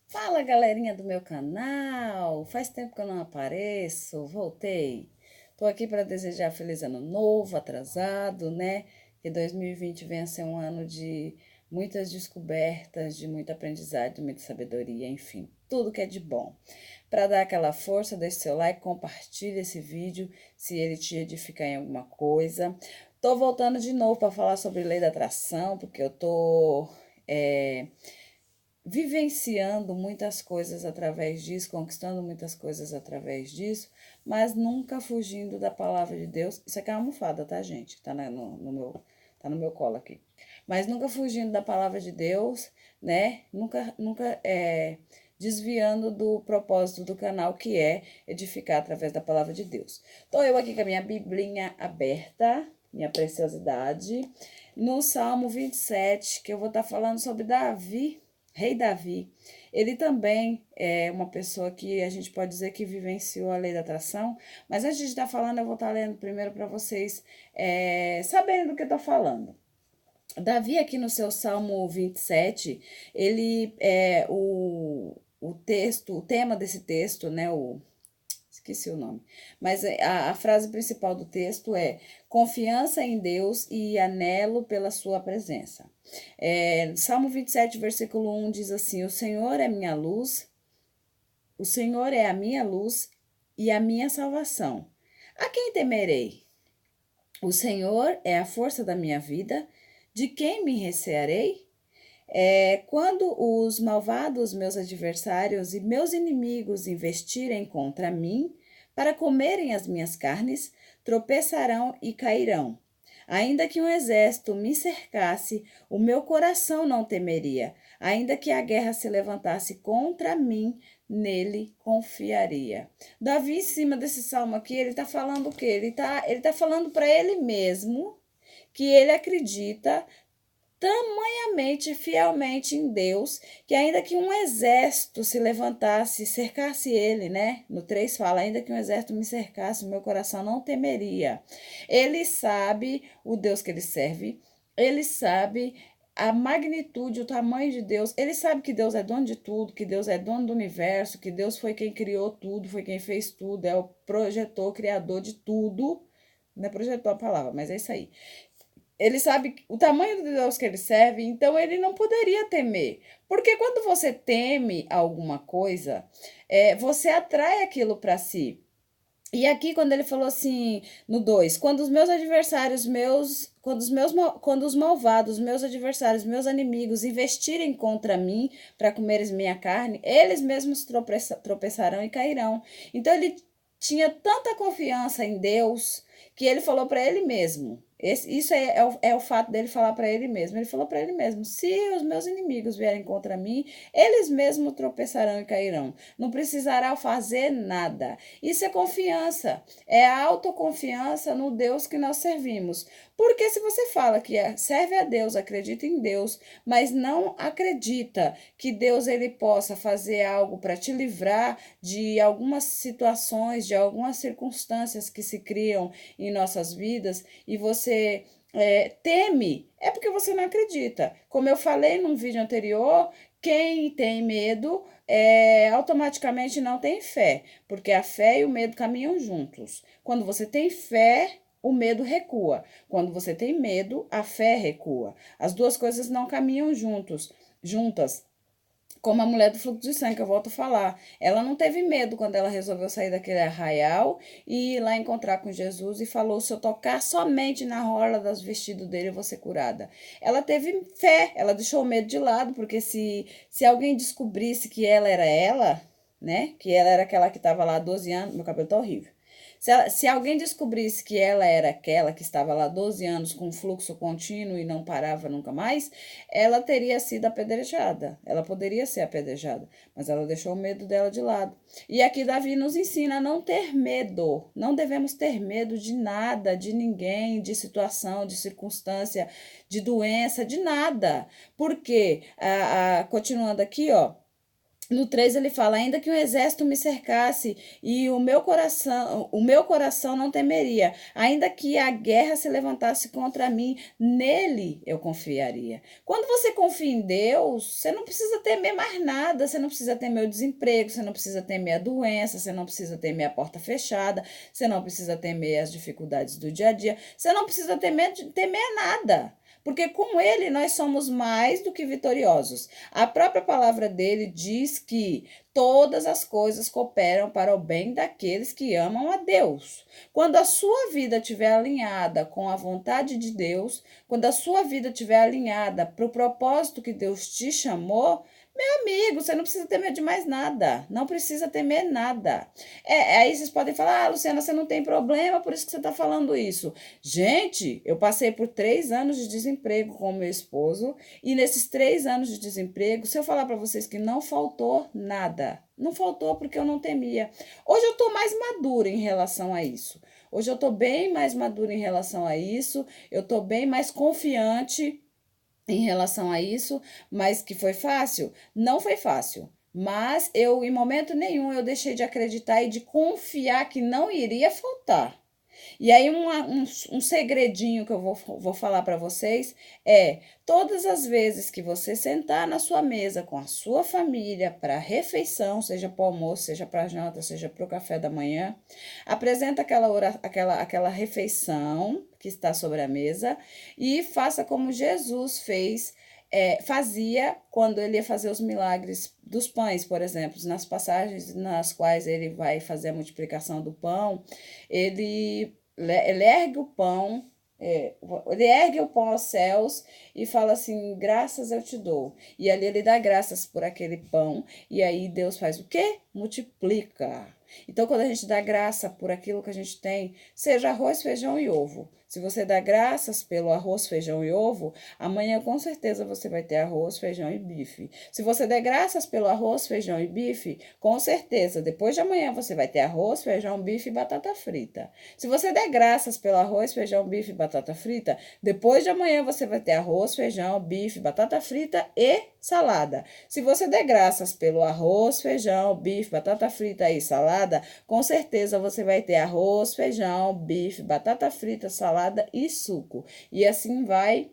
Fala, galerinha do meu canal! Faz tempo que eu não apareço, voltei. Tô aqui para desejar feliz ano novo, atrasado, né? Que 2020 venha a ser um ano de muitas descobertas, de muito aprendizado, de muita sabedoria, enfim, tudo que é de bom. Para dar aquela força, deixe seu like, compartilhe esse vídeo se ele te edificar em alguma coisa. Tô voltando de novo para falar sobre lei da atração, porque eu tô vivenciando muitas coisas através disso, conquistando muitas coisas através disso, mas nunca fugindo da palavra de Deus. Isso aqui é uma almofada, tá, gente? Tá no meu colo aqui. Mas nunca fugindo da palavra de Deus, né? Nunca desviando do propósito do canal, que é edificar através da palavra de Deus. Estou eu aqui com a minha biblinha aberta, minha preciosidade, no Salmo 27, que eu vou estar falando sobre Davi, Rei Davi. Ele também é uma pessoa que a gente pode dizer que vivenciou a lei da atração, mas antes de estar falando, eu vou estar lendo primeiro para vocês saberem do que eu estou falando. Davi, aqui no seu Salmo 27, ele o texto, o tema desse texto, né? Esqueci o nome. Mas a frase principal do texto é: confiança em Deus e anelo pela sua presença. Salmo 27, versículo 1 diz assim: O Senhor é minha luz, o Senhor é a minha luz e a minha salvação. A quem temerei? O Senhor é a força da minha vida. De quem me recearei? Quando os malvados, meus adversários e meus inimigos investirem contra mim para comerem as minhas carnes, tropeçarão e cairão. Ainda que um exército me cercasse, o meu coração não temeria. Ainda que a guerra se levantasse contra mim, nele confiaria. Davi, em cima desse salmo aqui, ele está falando o quê? Ele tá falando para ele mesmo que ele acredita tamanhamente, fielmente em Deus, que ainda que um exército se levantasse, cercasse ele, né? No 3 fala, ainda que um exército me cercasse, meu coração não temeria. Ele sabe o Deus que ele serve, ele sabe a magnitude, o tamanho de Deus. Ele sabe que Deus é dono de tudo, que Deus é dono do universo, que Deus foi quem criou tudo, foi quem fez tudo, é o projetor, criador de tudo. Não é projetor a palavra, mas é isso aí. Ele sabe o tamanho do Deus que ele serve, então ele não poderia temer. Porque quando você teme alguma coisa, você atrai aquilo para si. E aqui, quando ele falou assim, no 2, quando os meus adversários, quando os malvados, meus adversários, meus inimigos investirem contra mim para comeres minha carne, eles mesmos tropeçarão e cairão. Então ele tinha tanta confiança em Deus que ele falou para ele mesmo. Isso é o fato dele falar para ele mesmo. Ele falou para ele mesmo: se os meus inimigos vierem contra mim, eles mesmos tropeçarão e cairão. Não precisará fazer nada. Isso é confiança, é a autoconfiança no Deus que nós servimos. Porque se você fala que serve a Deus, acredita em Deus, mas não acredita que Deus ele possa fazer algo para te livrar de algumas situações, de algumas circunstâncias que se criam em nossas vidas, e você teme, é porque você não acredita. Como eu falei num vídeo anterior, quem tem medo automaticamente não tem fé, porque a fé e o medo caminham juntos. Quando você tem fé, o medo recua. Quando você tem medo, a fé recua. As duas coisas não caminham juntas. Como a mulher do fluxo de sangue, que eu volto a falar. Ela não teve medo quando ela resolveu sair daquele arraial e ir lá encontrar com Jesus e falou: se eu tocar somente na orla dos vestidos dele, eu vou ser curada. Ela teve fé, ela deixou o medo de lado, porque se alguém descobrisse que ela era ela, né? Que ela era aquela que estava lá há 12 anos, meu cabelo tá horrível. Se alguém descobrisse que ela era aquela que estava lá 12 anos com fluxo contínuo e não parava nunca mais, ela teria sido apedrejada. Ela poderia ser apedrejada, mas ela deixou o medo dela de lado. E aqui Davi nos ensina a não ter medo. Não devemos ter medo de nada, de ninguém, de situação, de circunstância, de doença, de nada. Porque, continuando aqui, ó. No 3 ele fala, ainda que um exército me cercasse e o meu coração não temeria, ainda que a guerra se levantasse contra mim, nele eu confiaria. Quando você confia em Deus, você não precisa temer mais nada, você não precisa temer o desemprego, você não precisa temer a doença, você não precisa temer a porta fechada, você não precisa temer as dificuldades do dia a dia, você não precisa temer nada. Porque com ele nós somos mais do que vitoriosos. A própria palavra dele diz que todas as coisas cooperam para o bem daqueles que amam a Deus. Quando a sua vida estiver alinhada com a vontade de Deus, quando a sua vida estiver alinhada para o propósito que Deus te chamou, meu amigo, você não precisa temer de mais nada. Não precisa temer nada. Aí vocês podem falar, Luciana, você não tem problema, por isso que você está falando isso. Gente, eu passei por 3 anos de desemprego com o meu esposo, e nesses 3 anos de desemprego, se eu falar para vocês que não faltou nada, não faltou porque eu não temia. Hoje eu estou mais madura em relação a isso. Hoje eu estou bem mais madura em relação a isso, eu estou bem mais confiante em relação a isso, mas que foi fácil? Não foi fácil. Mas eu, em momento nenhum, eu deixei de acreditar e de confiar que não iria faltar. E aí, um segredinho que eu vou falar para vocês é: todas as vezes que você sentar na sua mesa com a sua família para refeição, seja para o almoço, seja para a janta, seja para o café da manhã, apresenta aquela refeição que está sobre a mesa e faça como Jesus fazia quando ele ia fazer os milagres dos pães, por exemplo, nas passagens nas quais ele vai fazer a multiplicação do pão, ele ergue o pão, ele ergue o pão aos céus e fala assim: graças eu te dou. E ali ele dá graças por aquele pão, e aí Deus faz o quê? Multiplica. Então, quando a gente dá graça por aquilo que a gente tem, seja arroz, feijão e ovo. Se você dá graças pelo arroz, feijão e ovo, amanhã com certeza você vai ter arroz, feijão e bife. Se você der graças pelo arroz, feijão e bife, com certeza depois de amanhã você vai ter arroz, feijão, bife e batata frita. Se você der graças pelo arroz, feijão, bife e batata frita, depois de amanhã você vai ter arroz, feijão, bife, batata frita e salada. Se você der graças pelo arroz, feijão, bife, batata frita e salada, com certeza você vai ter arroz, feijão, bife, batata frita, salada e suco. E assim vai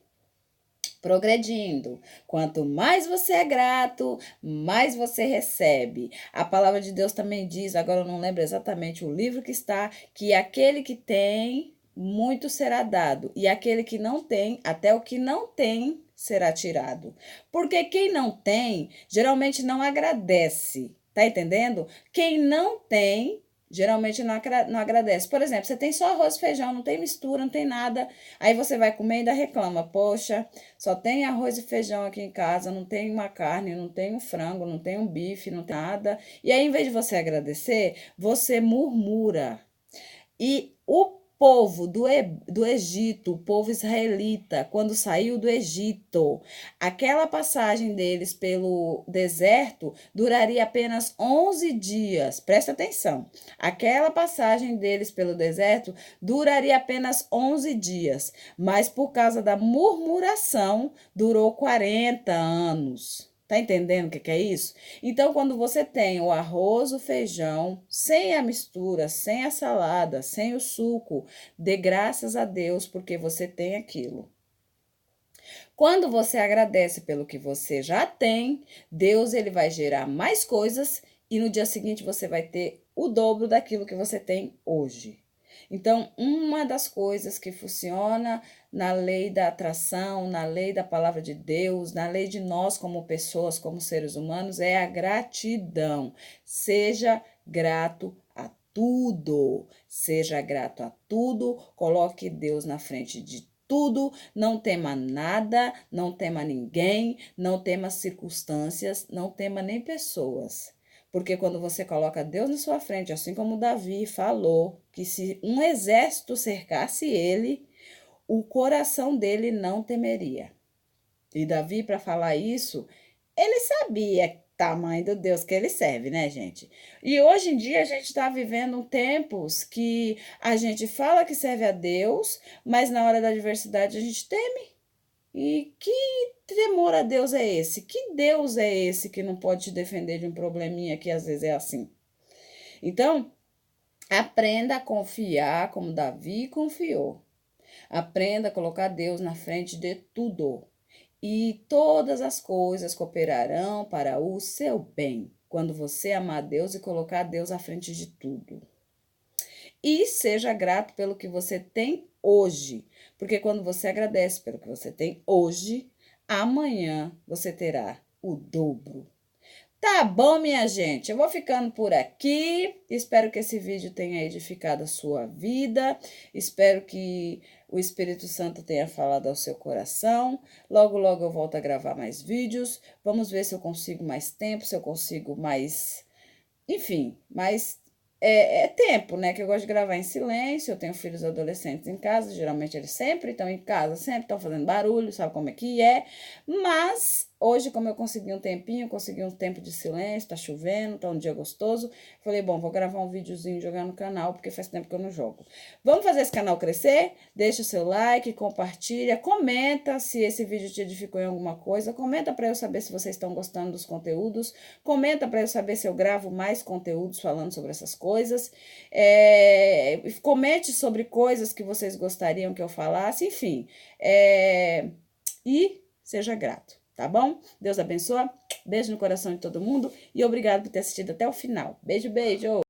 progredindo. Quanto mais você é grato, mais você recebe. A palavra de Deus também diz, agora eu não lembro exatamente o livro que está, que aquele que tem, muito será dado, e aquele que não tem, até o que não tem será tirado. Porque quem não tem, geralmente não agradece. Tá entendendo? Quem não tem, geralmente não agradece. Por exemplo, você tem só arroz e feijão, não tem mistura, não tem nada. Aí você vai comer e ainda reclama. Poxa, só tem arroz e feijão aqui em casa, não tem uma carne, não tem um frango, não tem um bife, não tem nada. E aí, em vez de você agradecer, você murmura. E o povo do Egito, o povo israelita, quando saiu do Egito, aquela passagem deles pelo deserto duraria apenas 11 dias. Presta atenção. Aquela passagem deles pelo deserto duraria apenas 11 dias, mas por causa da murmuração durou 40 anos. Tá entendendo o que é isso? Então, quando você tem o arroz, o feijão, sem a mistura, sem a salada, sem o suco, dê graças a Deus porque você tem aquilo. Quando você agradece pelo que você já tem, Deus ele vai gerar mais coisas e no dia seguinte você vai ter o dobro daquilo que você tem hoje. Então, uma das coisas que funciona na lei da atração, na lei da palavra de Deus, na lei de nós como pessoas, como seres humanos, é a gratidão. Seja grato a tudo. Seja grato a tudo. Coloque Deus na frente de tudo. Não tema nada, não tema ninguém, não tema circunstâncias, não tema nem pessoas. Porque quando você coloca Deus na sua frente, assim como Davi falou, que se um exército cercasse ele, o coração dele não temeria. E Davi, para falar isso, ele sabia o tamanho do Deus que ele serve, né, gente? E hoje em dia a gente está vivendo tempos que a gente fala que serve a Deus, mas na hora da adversidade a gente teme. E que temor a Deus é esse? Que Deus é esse que não pode te defender de um probleminha que às vezes é assim? Então, aprenda a confiar como Davi confiou. Aprenda a colocar Deus na frente de tudo. E todas as coisas cooperarão para o seu bem, quando você amar Deus e colocar Deus à frente de tudo. E seja grato pelo que você tem hoje, porque quando você agradece pelo que você tem hoje, amanhã você terá o dobro. Tá bom, minha gente? Eu vou ficando por aqui. Espero que esse vídeo tenha edificado a sua vida. Espero que o Espírito Santo tenha falado ao seu coração. Logo, logo eu volto a gravar mais vídeos. Vamos ver se eu consigo mais tempo, se eu consigo mais. Enfim, mais é tempo, né? Que eu gosto de gravar em silêncio. Eu tenho filhos adolescentes em casa, geralmente eles sempre estão em casa, sempre estão fazendo barulho, sabe como é que é. Mas hoje, como eu consegui um tempinho, consegui um tempo de silêncio, tá chovendo, tá um dia gostoso. Falei, bom, vou gravar um videozinho e jogar no canal, porque faz tempo que eu não jogo. Vamos fazer esse canal crescer? Deixa o seu like, compartilha, comenta se esse vídeo te edificou em alguma coisa. Comenta para eu saber se vocês estão gostando dos conteúdos. Comenta para eu saber se eu gravo mais conteúdos falando sobre essas coisas. Comente sobre coisas que vocês gostariam que eu falasse. Enfim, e seja grato, tá bom? Deus abençoe. Beijo no coração de todo mundo e obrigado por ter assistido até o final. Beijo, beijo!